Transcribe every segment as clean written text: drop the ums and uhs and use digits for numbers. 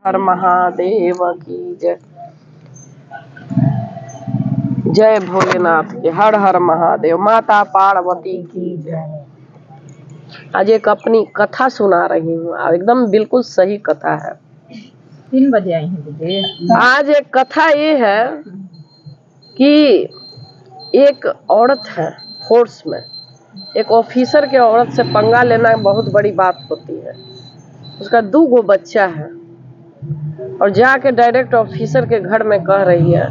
हर महादेव की जय। जय भोलेनाथ के हर हर महादेव। माता पार्वती की जय। आज एक अपनी कथा सुना रही हूँ, एकदम बिल्कुल सही कथा है। 3 बजे आई हैं दीदी। आज एक कथा ये है कि एक औरत है फोर्स में, एक ऑफिसर के औरत से पंगा लेना बहुत बड़ी बात होती है। उसका 2 बच्चा है और जाके डायरेक्ट ऑफिसर के घर में कह रही है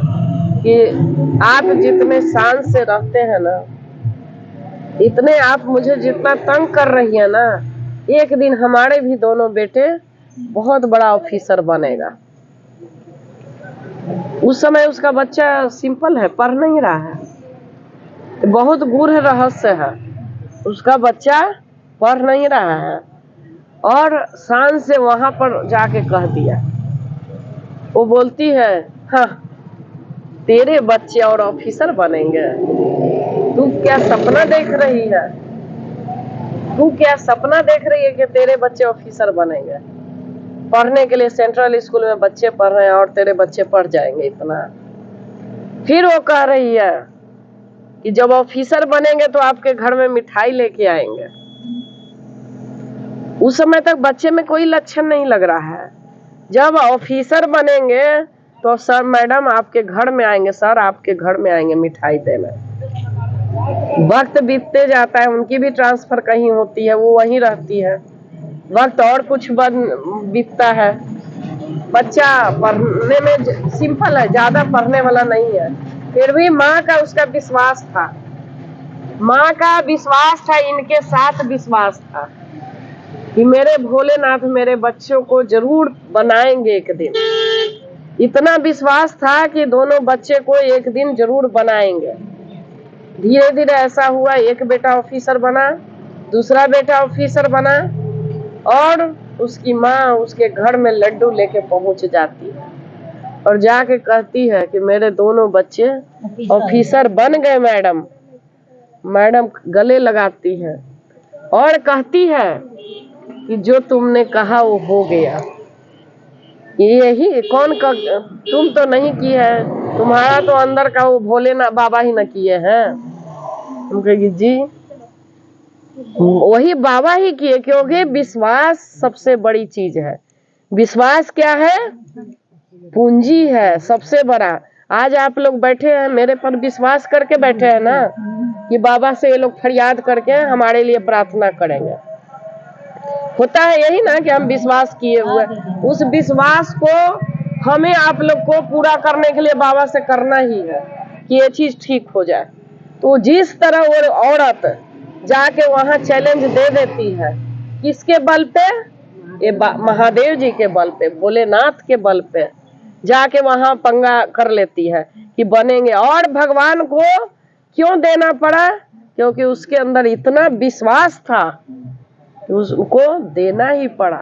कि आप जितने शान से रहते हैं ना, इतने आप मुझे जितना तंग कर रही है ना, एक दिन हमारे भी दोनों बेटे बहुत बड़ा ऑफिसर बनेगा। उस समय उसका बच्चा सिंपल है, पढ़ नहीं रहा है, बहुत गूढ़ रहस्य है। उसका बच्चा पढ़ नहीं रहा है और शान से वहां पर जाके कह दिया। वो बोलती है, हाँ तेरे बच्चे और ऑफिसर बनेंगे? तू क्या सपना देख रही है? तू क्या सपना देख रही है कि तेरे बच्चे ऑफिसर बनेंगे? पढ़ने के लिए सेंट्रल स्कूल में बच्चे पढ़ रहे हैं और तेरे बच्चे पढ़ जाएंगे इतना? फिर वो कह रही है कि जब ऑफिसर बनेंगे तो आपके घर में मिठाई लेके आएंगे। उस समय तक बच्चे में कोई लक्षण नहीं लग रहा है। जब ऑफिसर बनेंगे तो सर मैडम आपके घर में आएंगे, सर आपके घर में आएंगे मिठाई देने। वक्त बीतते जाता है, उनकी भी ट्रांसफर कहीं होती है, वो वहीं रहती है। वक्त और कुछ बीतता है। बच्चा पढ़ने में सिंपल है, ज्यादा पढ़ने वाला नहीं है, फिर भी माँ का उसका विश्वास था। माँ का विश्वास था, इनके साथ विश्वास था कि मेरे भोलेनाथ मेरे बच्चों को जरूर बनाएंगे एक दिन। इतना विश्वास था कि दोनों बच्चे को एक दिन जरूर बनाएंगे। धीरे धीरे ऐसा हुआ, एक बेटा ऑफिसर बना, दूसरा बेटा ऑफिसर बना और उसकी माँ उसके घर में लड्डू लेके पहुंच जाती है और जाके कहती है कि मेरे दोनों बच्चे ऑफिसर बन गए मैडम। मैडम गले लगाती है और कहती है कि जो तुमने कहा वो हो गया। यही कौन तुम तो नहीं की है, तुम्हारा तो अंदर का वो भोलेनाथ बाबा ही न किए हैं। हम कहेगी जी वही बाबा ही किए, क्योंकि विश्वास सबसे बड़ी चीज है। विश्वास क्या है? पूंजी है सबसे बड़ा। आज आप लोग बैठे हैं मेरे पर विश्वास करके बैठे हैं ना, कि बाबा से ये लोग फरियाद करके हमारे लिए प्रार्थना करेंगे। होता है यही ना कि हम विश्वास किए हुए, उस विश्वास को हमें आप लोग को पूरा करने के लिए बाबा से करना ही है कि ये चीज ठीक हो जाए। तो जिस तरह वो औरत जाके वहां चैलेंज दे देती है, किसके बल पे? ये महादेव जी के बल पे, भोलेनाथ के बल पे जाके वहां पंगा कर लेती है कि बनेंगे। और भगवान को क्यों देना पड़ा? क्योंकि उसके अंदर इतना विश्वास था, उसको देना ही पड़ा।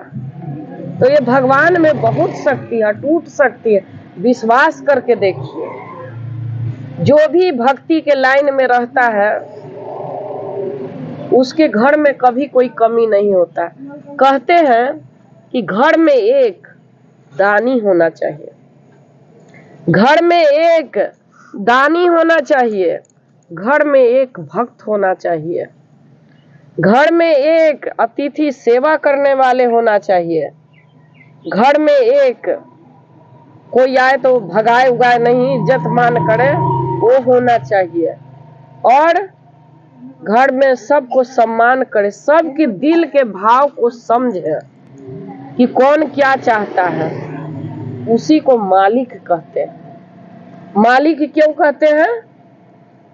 तो ये भगवान में बहुत शक्ति है, टूट सकती है। विश्वास करके देखिए, जो भी भक्ति के लाइन में रहता है उसके घर में कभी कोई कमी नहीं होता। कहते हैं कि घर में एक दानी होना चाहिए, घर में एक दानी होना चाहिए, घर में एक भक्त होना चाहिए, घर में एक अतिथि सेवा करने वाले होना चाहिए, घर में एक कोई आए तो भगाए उगाए नहीं, इज्जत मान करे, वो होना चाहिए। और घर में सबको सम्मान करे, सबके दिल के भाव को समझे कि कौन क्या चाहता है। उसी को मालिक कहते हैं। मालिक क्यों कहते हैं?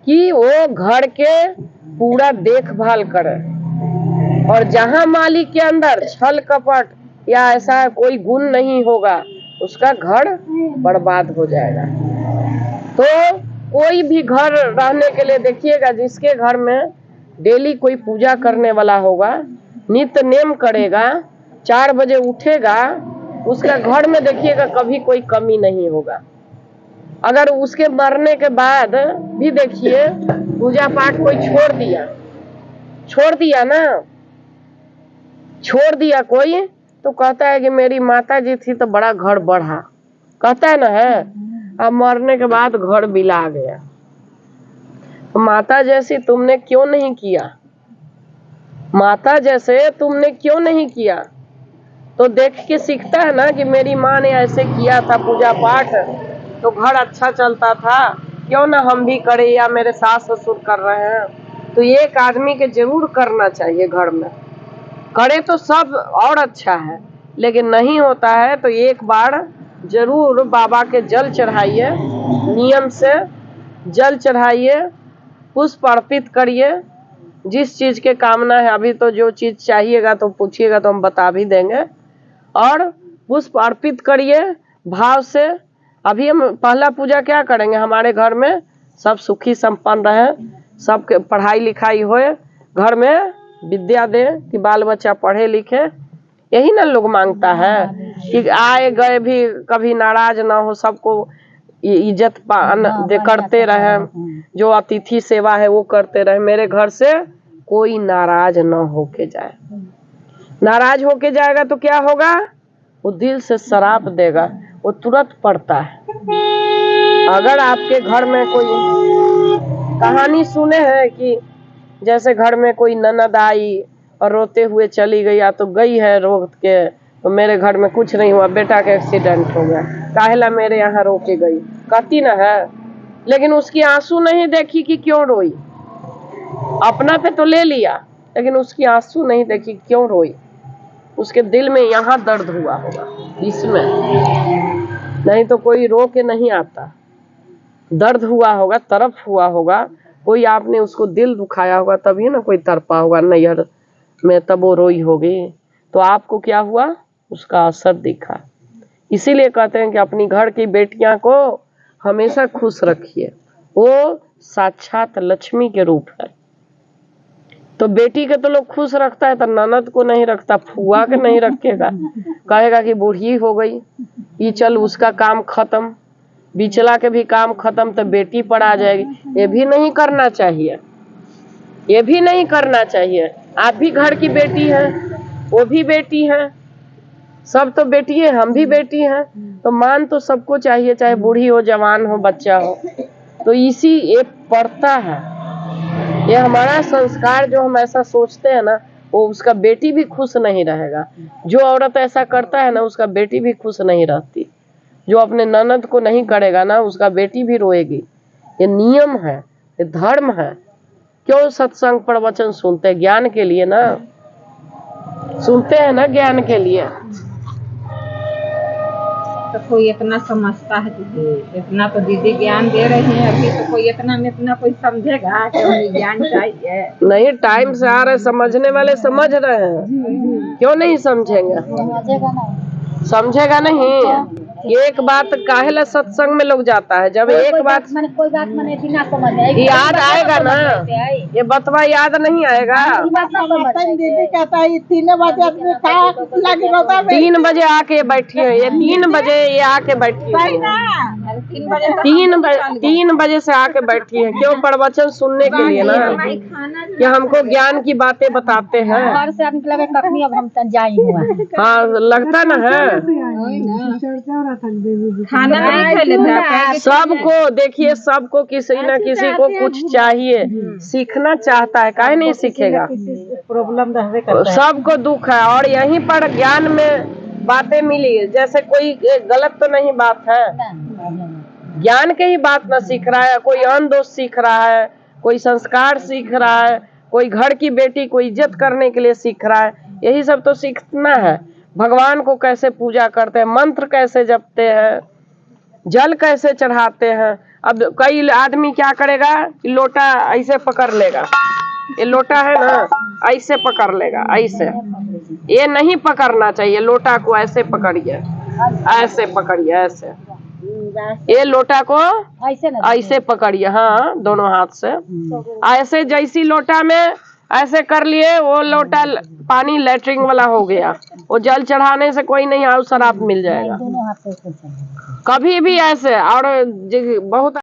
कि वो घर के पूरा देखभाल करे, और जहां मालिक के अंदर छल कपट या ऐसा कोई गुण नहीं होगा, उसका घर बर्बाद हो जाएगा। तो कोई भी घर रहने के लिए देखिएगा, जिसके घर में डेली कोई पूजा करने वाला होगा, नित्य नेम करेगा, 4 बजे उठेगा, उसका घर में देखिएगा कभी कोई कमी नहीं होगा। अगर उसके मरने के बाद भी देखिए पूजा पाठ कोई छोड़ दिया ना, छोड़ दिया कोई, तो कहता है कि मेरी माता जी थी तो बड़ा घर बढ़ा, कहता है ना है। अब मरने के बाद घर बिला गया। तो माता जैसी तुमने क्यों नहीं किया, माता जैसे तुमने क्यों नहीं किया। तो देख के सीखता है ना कि मेरी माँ ने ऐसे किया था पूजा पाठ तो घर अच्छा चलता था, क्यों ना हम भी करें, या मेरे सास ससुर कर रहे हैं तो एक आदमी के जरूर करना चाहिए। घर में करे तो सब और अच्छा है, लेकिन नहीं होता है तो एक बार जरूर बाबा के जल चढ़ाइए, नियम से जल चढ़ाइए, पुष्प अर्पित करिए। जिस चीज के कामना है, अभी तो जो चीज चाहिएगा तो पूछिएगा तो हम बता भी देंगे, और पुष्प अर्पित करिए भाव से। अभी हम पहला पूजा क्या करेंगे, हमारे घर में सब सुखी संपन्न रहे, सबके पढ़ाई लिखाई होए, घर में विद्या दे कि बाल बच्चा पढ़े लिखे। यही ना लोग मांगता है कि आए गए भी कभी नाराज ना हो, सबको इज्जत पान दे करते रहे, जो अतिथि सेवा है वो करते रहे, मेरे घर से कोई नाराज ना होके जाए। नाराज होके जाएगा तो क्या होगा, वो दिल से श्राप देगा, वो तुरंत पड़ता है। अगर आपके घर में कोई कहानी सुने हैं कि जैसे घर में कोई ननद आई और रोते हुए चली गई, या तो गई है रोक के, तो मेरे घर में कुछ नहीं हुआ, बेटा का एक्सीडेंट हो गया, काहेला मेरे यहाँ रो के गई, कहती ना है, लेकिन उसकी आंसू नहीं देखी कि क्यों रोई। अपना पे तो ले लिया, लेकिन उसकी आंसू नहीं देखी क्यों रोई। उसके दिल में यहाँ दर्द हुआ होगा इसमें, नहीं तो कोई रो के नहीं आता, दर्द हुआ होगा, तरफ हुआ होगा, कोई आपने उसको दिल दुखाया होगा तभी ना कोई तड़पा होगा नैहर में, तब वो रोई होगी। तो आपको क्या हुआ, उसका असर दिखा। इसीलिए कहते हैं कि अपनी घर की बेटियां को हमेशा खुश रखिए, वो साक्षात लक्ष्मी के रूप है। तो बेटी के तो लोग खुश रखता है, तो ननद को नहीं रखता, फुआ के नहीं रखेगा, कहेगा कि बूढ़ी हो गई, ये चल उसका काम खत्म, बिचला के भी काम खत्म, तो बेटी पर आ जाएगी। ये भी नहीं करना चाहिए, ये भी नहीं करना चाहिए। आप भी घर की बेटी हैं, वो भी बेटी हैं, सब तो बेटी है, हम भी बेटी हैं, तो मान तो सबको चाहिए, चाहे बूढ़ी हो, जवान हो, बच्चा हो। तो इसी ये पड़ता है, ये हमारा संस्कार, जो हम ऐसा सोचते हैं ना, वो उसका बेटी भी खुश नहीं रहेगा। जो औरत ऐसा करता है ना, उसका बेटी भी खुश नहीं रहती। जो अपने ननद को नहीं करेगा ना, उसका बेटी भी रोएगी। ये नियम है, ये धर्म है। क्यों सत्संग प्रवचन सुनते हैं, ज्ञान के लिए ना सुनते हैं ना, ज्ञान के लिए। तो कोई इतना समझता है दीदी, इतना तो दीदी ज्ञान दे रही है, अभी तो कोई इतना में इतना कोई समझेगा कि हमें ज्ञान चाहिए। नहीं, टाइम से आ रहे, समझने वाले समझ रहे हैं, क्यों नहीं समझेंगे, समझेगा नहीं। एक बात काहेला सत्संग में लोग जाता है, जब एक बात कोई बात मैंने बिना समझ याद आएगा ना, ये बतवा याद नहीं आएगा। दीदी कहता है 3 बजे आके बैठी है, ये 3 बजे ये आके बैठी है, 3 बजे से आके बैठी है। क्यों, प्रवचन सुनने के लिए ना, कि हमको ज्ञान की बातें बताते हैं। घर से निकले कखनी अब हम जाई हुआ। हाँ, लगता ना है। खाना नहीं खा लेता सबको देखिए, सबको किसी न किसी को कुछ चाहिए, सीखना चाहता है, काहे नहीं सीखेगा। प्रॉब्लम रहवे करता है, सबको दुख है, और यहीं पर ज्ञान में बातें मिली। जैसे कोई गलत तो नहीं बात है, ज्ञान के ही बात ना सीख रहा है, कोई अन्य दोष सीख रहा है, कोई संस्कार सीख रहा है, कोई घर की बेटी को इज्जत करने के लिए सीख रहा है। यही सब तो सीखना है। भगवान को कैसे पूजा करते हैं, मंत्र कैसे जपते हैं, जल कैसे चढ़ाते हैं। अब कई आदमी क्या करेगा, लोटा ऐसे पकड़ लेगा, ये लोटा है ना, ऐसे पकड़ लेगा, ऐसे। ये नहीं पकड़ना चाहिए, लोटा को ऐसे पकड़िए, ऐसे पकड़िए, ऐसे। ये लोटा को ऐसे पकड़िए, हाँ, दोनों हाथ से ऐसे। जैसी लोटा में ऐसे कर लिए, वो लोटा पानी लेटरिन वाला हो गया, वो जल चढ़ाने से कोई नहीं, आओ शराब मिल जाएगा। कभी भी ऐसे, और बहुत